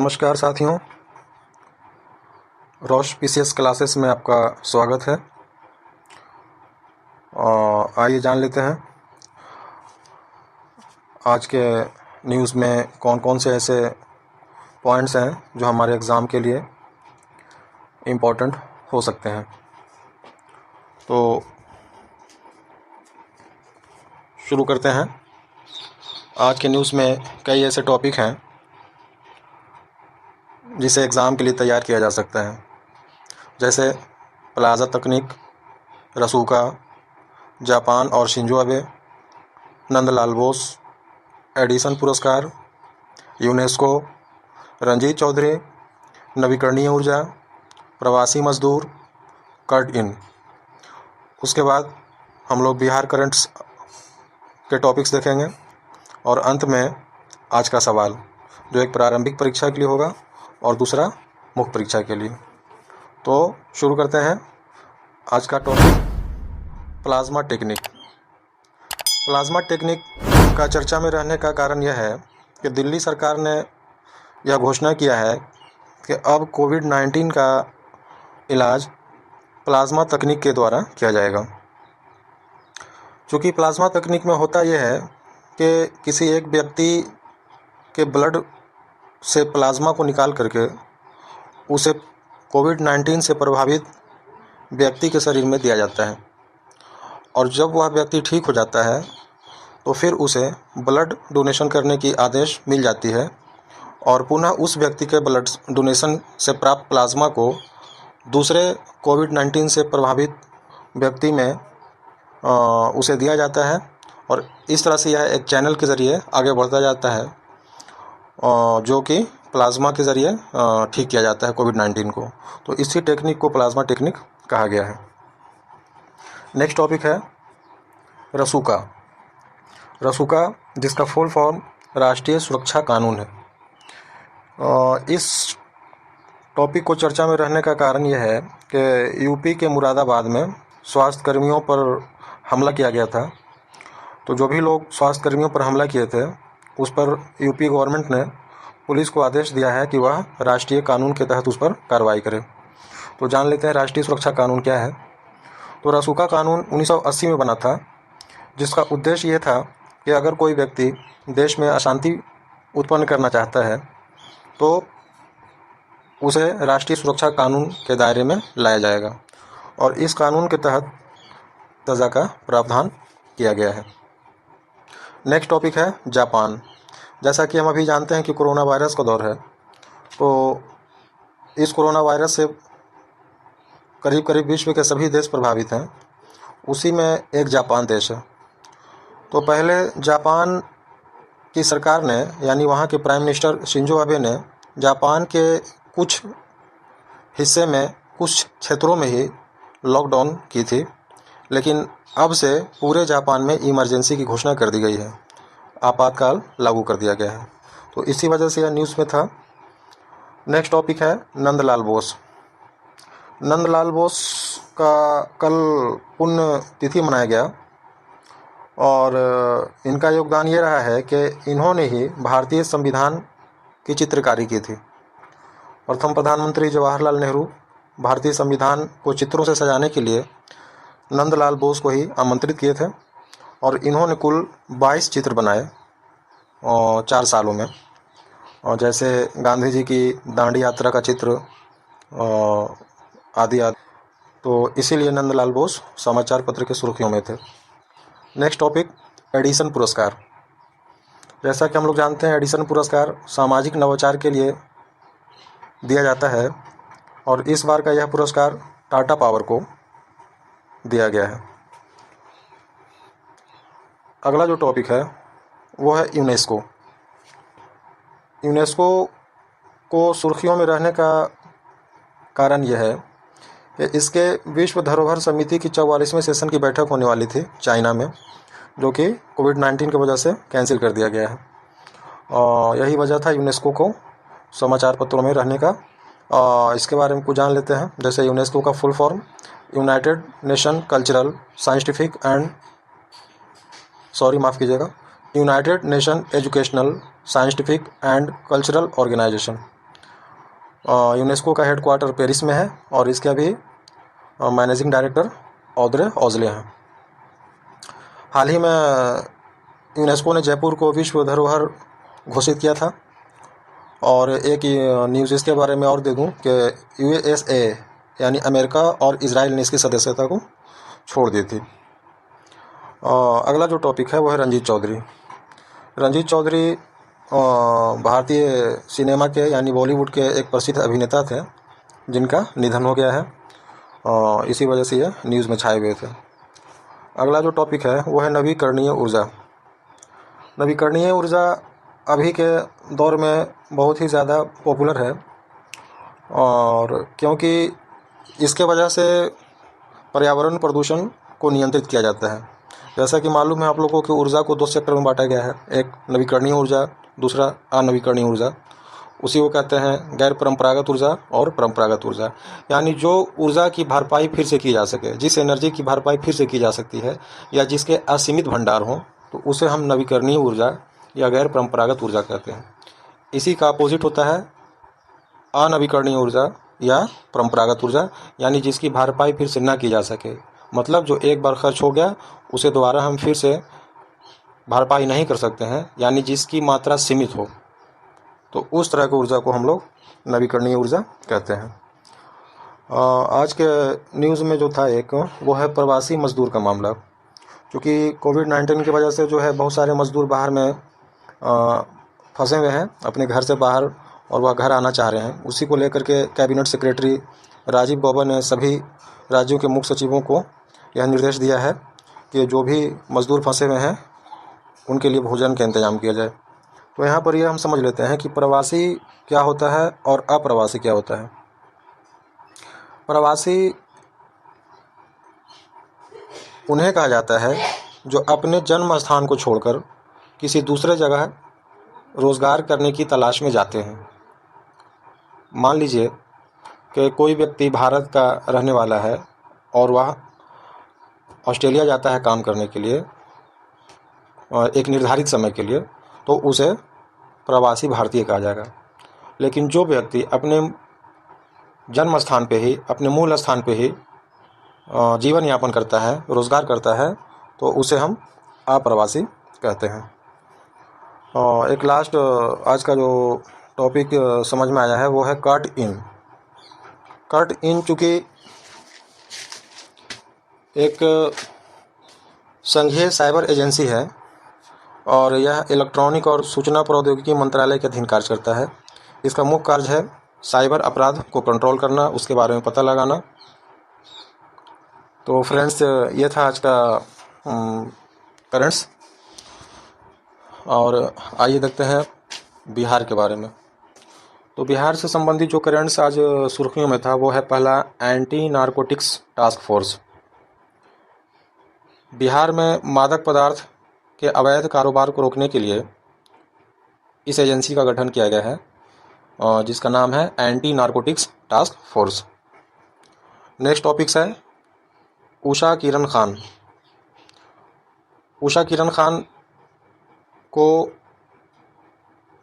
नमस्कार साथियों, रोश PCS classes में आपका स्वागत है। आइए जान लेते हैं आज के न्यूज़ में कौन कौन से ऐसे पॉइंट्स हैं जो हमारे एग्ज़ाम के लिए इम्पोर्टेंट हो सकते हैं। तो शुरू करते हैं। आज के न्यूज़ में कई ऐसे टॉपिक हैं जिसे एग्ज़ाम के लिए तैयार किया जा सकता है, जैसे प्लाज़ा तकनीक, रसूका, जापान और Shinzo Abe, Nandlal Bose, Edison पुरस्कार, यूनेस्को, रंजीत चौधरी, नवीकरणीय ऊर्जा, प्रवासी मजदूर, कर्ड इन। उसके बाद हम लोग बिहार करंट्स के टॉपिक्स देखेंगे और अंत में आज का सवाल, जो एक प्रारंभिक परीक्षा के लिए होगा और दूसरा मुख्य परीक्षा के लिए। तो शुरू करते हैं आज का topic, plasma technique. Plasma technique का चर्चा में रहने का कारण यह है कि दिल्ली सरकार ने यह घोषणा किया है कि अब कोविड-19 का इलाज प्लाज्मा तकनीक के द्वारा किया जाएगा। चूँकि प्लाज्मा तकनीक में होता यह है कि किसी एक व्यक्ति के ब्लड से प्लाज्मा को निकाल करके उसे कोविड-19 से प्रभावित व्यक्ति के शरीर में दिया जाता है, और जब वह व्यक्ति ठीक हो जाता है तो फिर उसे ब्लड डोनेशन करने की आदेश मिल जाती है और पुनः उस व्यक्ति के ब्लड डोनेशन से प्राप्त प्लाज्मा को दूसरे कोविड-19 से प्रभावित व्यक्ति में उसे दिया जाता है, और इस तरह से यह एक चैनल के ज़रिए आगे बढ़ता जाता है जो कि प्लाज्मा के ज़रिए ठीक किया जाता है कोविड-19 को। तो इसी टेक्निक को प्लाज्मा टेक्निक कहा गया है। नेक्स्ट टॉपिक है रसूका। रसूका, जिसका फुल फॉर्म राष्ट्रीय सुरक्षा कानून है। इस टॉपिक को चर्चा में रहने का कारण यह है कि यूपी के मुरादाबाद में स्वास्थ्य कर्मियों पर हमला किया गया था। तो जो भी लोग स्वास्थ्य कर्मियों पर हमला किए थे, उस पर यूपी गवर्नमेंट ने पुलिस को आदेश दिया है कि वह राष्ट्रीय कानून के तहत उस पर कार्रवाई करे। तो जान लेते हैं राष्ट्रीय सुरक्षा कानून क्या है। तो रसूका कानून 1980 में बना था, जिसका उद्देश्य ये था कि अगर कोई व्यक्ति देश में अशांति उत्पन्न करना चाहता है तो उसे राष्ट्रीय सुरक्षा कानून के दायरे में लाया जाएगा, और इस कानून के तहत सज़ा का प्रावधान किया गया है। नेक्स्ट टॉपिक है जापान। जैसा कि हम अभी जानते हैं कि कोरोना वायरस का दौर है, तो इस कोरोना वायरस से करीब करीब विश्व के सभी देश प्रभावित हैं। उसी में एक जापान देश है। तो पहले जापान की सरकार ने, यानी वहाँ के प्राइम मिनिस्टर शिंजो अबे ने जापान के कुछ हिस्से में, कुछ क्षेत्रों में ही लॉकडाउन की थी, लेकिन अब से पूरे जापान में इमरजेंसी की घोषणा कर दी गई है, आपातकाल लागू कर दिया गया है। तो इसी वजह से यह न्यूज़ में था। नेक्स्ट टॉपिक है नंदलाल बोस। नंदलाल बोस का कल पुण्य तिथि मनाया गया, और इनका योगदान ये रहा है कि इन्होंने ही भारतीय संविधान की चित्रकारी की थी। प्रथम प्रधानमंत्री जवाहरलाल नेहरू भारतीय संविधान को चित्रों से सजाने के लिए नंदलाल बोस को ही आमंत्रित किए थे, और इन्होंने कुल 22 चित्र बनाए 4 सालों में, और जैसे गांधी जी की दांडी यात्रा का चित्र आदि आदि। तो इसीलिए नंदलाल बोस समाचार पत्र के सुर्खियों में थे। नेक्स्ट टॉपिक, एडिसन पुरस्कार। जैसा कि हम लोग जानते हैं, एडिसन पुरस्कार सामाजिक नवाचार के लिए दिया जाता है, और इस बार का यह पुरस्कार टाटा पावर को दिया गया है। अगला जो टॉपिक है वो है यूनेस्को। यूनेस्को को सुर्खियों में रहने का कारण यह है कि इसके विश्व धरोहर समिति की 44वें सेशन की बैठक होने वाली थी चाइना में, जो कि कोविड-19 की वजह से कैंसिल कर दिया गया है, और यही वजह था यूनेस्को को समाचार पत्रों में रहने का। इसके बारे में कुछ जान लेते हैं। जैसे यूनेस्को का full form United Nation cultural scientific and United Nation educational scientific and cultural organization. UNESCO का हेडक्वार्टर पेरिस में है और इसके अभी मैनेजिंग डायरेक्टर ऑड्रे ऑजले हैं। हाल ही में यूनेस्को ने जयपुर को विश्व धरोहर घोषित किया था। और एक न्यूज़ इसके बारे में और दे दूँ कि USA यानी अमेरिका और इजराइल ने इसकी सदस्यता को छोड़ दी थी। अगला जो टॉपिक है वो है रंजीत चौधरी। रंजीत चौधरी भारतीय सिनेमा के यानी बॉलीवुड के एक प्रसिद्ध अभिनेता थे जिनका निधन हो गया है। इसी वजह से ये न्यूज़ में छाए हुए थे। अगला जो टॉपिक है वो है नवीकरणीय ऊर्जा। नवीकरणीय ऊर्जा अभी के दौर में बहुत ही ज़्यादा पॉपुलर है और क्योंकि इसके वजह से पर्यावरण प्रदूषण को नियंत्रित किया जाता है। जैसा कि मालूम है आप लोगों को ऊर्जा को 2 सेक्टर में बांटा गया है, एक नवीकरणीय ऊर्जा, दूसरा अनवीकरणीय ऊर्जा। उसी को कहते हैं गैर परंपरागत ऊर्जा और परंपरागत ऊर्जा। यानी जो ऊर्जा की भरपाई फिर से की जा सके, जिस एनर्जी की भरपाई फिर से की जा सकती है या जिसके असीमित भंडार हों, तो उसे हम नवीकरणीय ऊर्जा या गैर परंपरागत ऊर्जा कहते हैं। इसी का अपोजिट होता है अनवीकरणीय ऊर्जा या परंपरागत ऊर्जा, यानी जिसकी भरपाई फिर से ना की जा सके। मतलब जो एक बार खर्च हो गया उसे दोबारा हम फिर से भरपाई नहीं कर सकते हैं, यानी जिसकी मात्रा सीमित हो, तो उस तरह की ऊर्जा को हम लोग नवीकरणीय ऊर्जा कहते हैं। आज के न्यूज़ में जो था एक वो है प्रवासी मजदूर का मामला। क्योंकि कोविड-19 की वजह से जो है बहुत सारे मजदूर बाहर में फंसे हुए हैं अपने घर से बाहर और वह घर आना चाह रहे हैं। उसी को लेकर के कैबिनेट सेक्रेटरी राजीव गौबा ने सभी राज्यों के मुख्य सचिवों को यह निर्देश दिया है कि जो भी मजदूर फंसे हुए हैं उनके लिए भोजन का इंतजाम किया जाए। तो यहाँ पर यह हम समझ लेते हैं कि प्रवासी क्या होता है और अप्रवासी क्या होता है। प्रवासी उन्हें कहा जाता है जो अपने जन्म स्थान को छोड़कर किसी दूसरे जगह रोज़गार करने की तलाश में जाते हैं। मान लीजिए कि कोई व्यक्ति भारत का रहने वाला है और वह ऑस्ट्रेलिया जाता है काम करने के लिए एक निर्धारित समय के लिए, तो उसे प्रवासी भारतीय कहा जाएगा। लेकिन जो व्यक्ति अपने जन्म स्थान पे ही, अपने मूल स्थान पे ही जीवन यापन करता है, रोज़गार करता है, तो उसे हम अप्रवासी कहते हैं। एक लास्ट आज का जो टॉपिक समझ में आया है वो है कट इन। कट इन चूँकि एक संघीय साइबर एजेंसी है और यह इलेक्ट्रॉनिक और सूचना प्रौद्योगिकी मंत्रालय के अधीन कार्य करता है। इसका मुख्य कार्य है साइबर अपराध को कंट्रोल करना, उसके बारे में पता लगाना। तो फ्रेंड्स, ये था आज का करंट्स। और आइए देखते हैं बिहार के बारे में। तो बिहार से संबंधित जो करंट्स आज सुर्खियों में था वो है पहला, anti narcotics task force. Bihar में मादक पदार्थ के अवैध कारोबार को रोकने के लिए इस एजेंसी का गठन किया गया है जिसका नाम है anti narcotics task force. Next topics है उषा किरण खान। उषा किरण खान को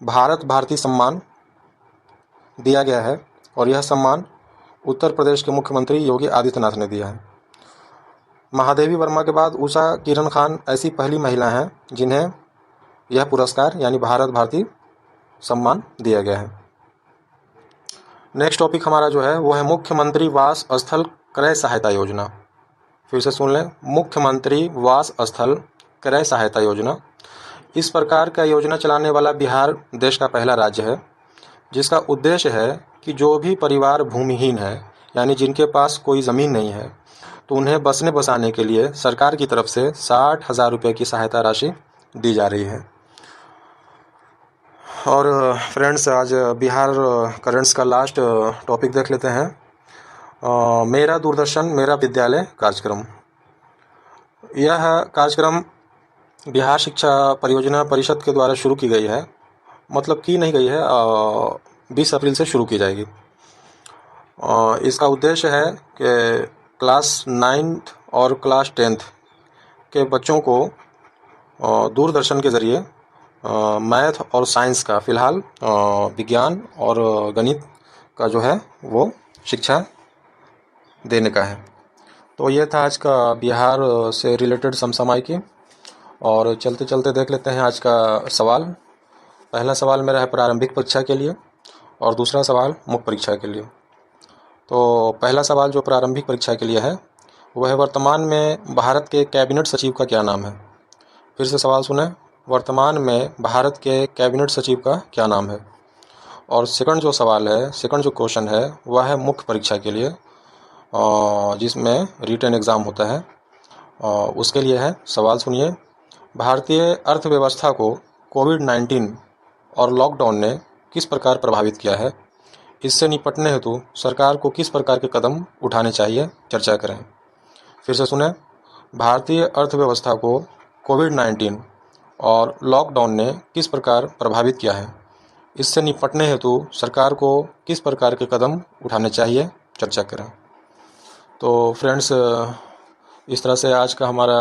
भारत भारती सम्मान दिया गया है और यह सम्मान उत्तर प्रदेश के मुख्यमंत्री योगी आदित्यनाथ ने दिया है। महादेवी वर्मा के बाद उषा किरण खान ऐसी पहली महिला हैं जिन्हें यह पुरस्कार यानी भारत भारती सम्मान दिया गया है। नेक्स्ट टॉपिक हमारा जो है वो है मुख्यमंत्री वास स्थल क्रय सहायता योजना। फिर से सुन लें, मुख्यमंत्री वास स्थल क्रय सहायता योजना। इस प्रकार का योजना चलाने वाला बिहार देश का पहला राज्य है जिसका उद्देश्य है कि जो भी परिवार भूमिहीन है, यानी जिनके पास कोई ज़मीन नहीं है, तो उन्हें बसने बसाने के लिए सरकार की तरफ से 60,000 रुपये की सहायता राशि दी जा रही है। और फ्रेंड्स, आज बिहार करंट्स का लास्ट टॉपिक देख लेते हैं, मेरा दूरदर्शन मेरा विद्यालय कार्यक्रम। यह कार्यक्रम बिहार शिक्षा परियोजना परिषद के द्वारा शुरू की गई है, मतलब की नहीं गई है, 20 अप्रैल से शुरू की जाएगी। इसका उद्देश्य है कि क्लास 9th और क्लास 10th के बच्चों को दूरदर्शन के ज़रिए मैथ और साइंस का, फ़िलहाल विज्ञान और गणित का जो है वो शिक्षा देने का है। तो ये था आज का बिहार से रिलेटेड समसामयिकी। और चलते चलते देख लेते हैं आज का सवाल। पहला सवाल मेरा है प्रारंभिक परीक्षा के लिए और दूसरा सवाल मुख्य परीक्षा के लिए। तो पहला सवाल जो प्रारंभिक परीक्षा के लिए है वह है, वर्तमान में भारत के कैबिनेट सचिव का क्या नाम है। फिर से सवाल सुने, वर्तमान में भारत के कैबिनेट सचिव का क्या नाम है। और सेकंड जो सवाल है, सेकंड जो क्वेश्चन है वह है मुख्य परीक्षा के लिए, जिसमें रिटन एग्ज़ाम होता है। उसके लिए है, सवाल सुनिए, भारतीय अर्थव्यवस्था को कोविड-19 और लॉकडाउन ने किस प्रकार प्रभावित किया है। इससे निपटने हेतु सरकार को किस प्रकार के कदम उठाने चाहिए, चर्चा करें। फिर से सुने, भारतीय अर्थव्यवस्था को कोविड-19 और लॉकडाउन ने किस प्रकार प्रभावित किया है। इससे निपटने हेतु सरकार को किस प्रकार के कदम उठाने चाहिए, चर्चा करें। तो फ्रेंड्स, इस तरह से आज का हमारा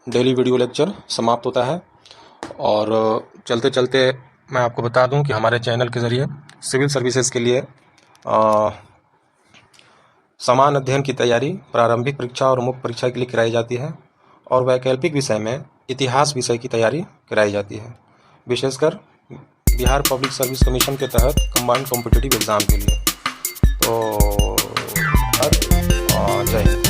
डेली वीडियो लेक्चर समाप्त होता है। और चलते चलते मैं आपको बता दूं कि हमारे चैनल के ज़रिए सिविल सर्विसेज के लिए समान अध्ययन की तैयारी प्रारंभिक परीक्षा और मुख्य परीक्षा के लिए कराई जाती है और वैकल्पिक विषय में इतिहास विषय की तैयारी कराई जाती है, विशेषकर बिहार पब्लिक सर्विस कमीशन के तहत कंबाइंड कॉम्पिटिटिव एग्ज़ाम के लिए। तो जय हिंद।